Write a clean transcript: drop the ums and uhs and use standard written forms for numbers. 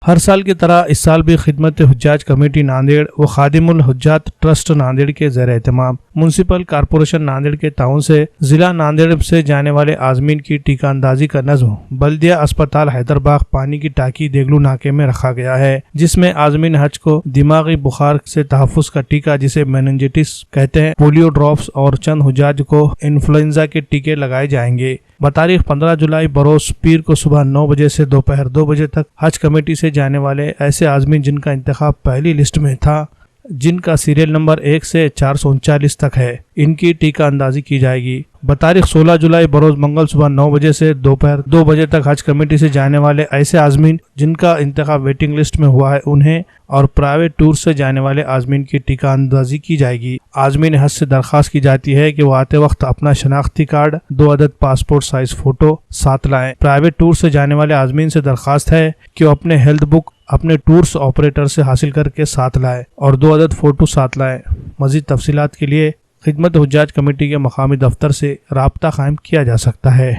ہر سال کی طرح اس سال بھی خدمت حجاج کمیٹی ناندیڑ و خادم الحجات ٹرسٹ ناندیڑ کے زیر اہتمام میونسپل کارپوریشن ناندیڑ کے تعاون سے ضلع ناندیڑ سے جانے والے عازمین کی ٹیکہ اندازی کا نظم بلدیہ اسپتال حیدرباغ پانی کی ٹانکی دیگلو ناکے میں رکھا گیا ہے، جس میں عازمین حج کو دماغی بخار سے تحفظ کا ٹیکہ جسے میننجیٹس کہتے ہیں، پولیو ڈراپس اور چند حجاج کو انفلوئنزا کے ٹیکے لگائے جائیں گے۔ بتاریخ 15 جولائی بروز پیر کو صبح 9 بجے سے دوپہر 2 بجے تک حج کمیٹی سے جانے والے ایسے عازمین جن کا انتخاب پہلی لسٹ میں تھا، جن کا سیریل نمبر 1 سے 439 تک ہے، ان کی ٹیکہ اندازی کی جائے گی۔ بتاریخ 16 جولائی بروز منگل صبح 9 بجے سے دوپہر 2 بجے تک حج کمیٹی سے جانے والے ایسے عازمین جن کا انتخاب ویٹنگ لسٹ میں ہوا ہے انہیں اور پرائیویٹ ٹور سے جانے والے عازمین کی ٹیکہ اندازی کی جائے گی۔ عازمین حج سے درخواست کی جاتی ہے کہ وہ آتے وقت اپنا شناختی کارڈ، 2 عدد پاسپورٹ سائز فوٹو ساتھ لائیں۔ پرائیویٹ ٹور سے جانے والے عازمین سے درخواست ہے کہ وہ اپنے ہیلتھ بک اپنے ٹورز آپریٹر سے حاصل کر کے ساتھ لائیں اور 2 عدد فوٹو ساتھ لائیں۔ مزید تفصیلات کے لیے خدمت حجاج کمیٹی کے مقامی دفتر سے رابطہ قائم کیا جا سکتا ہے۔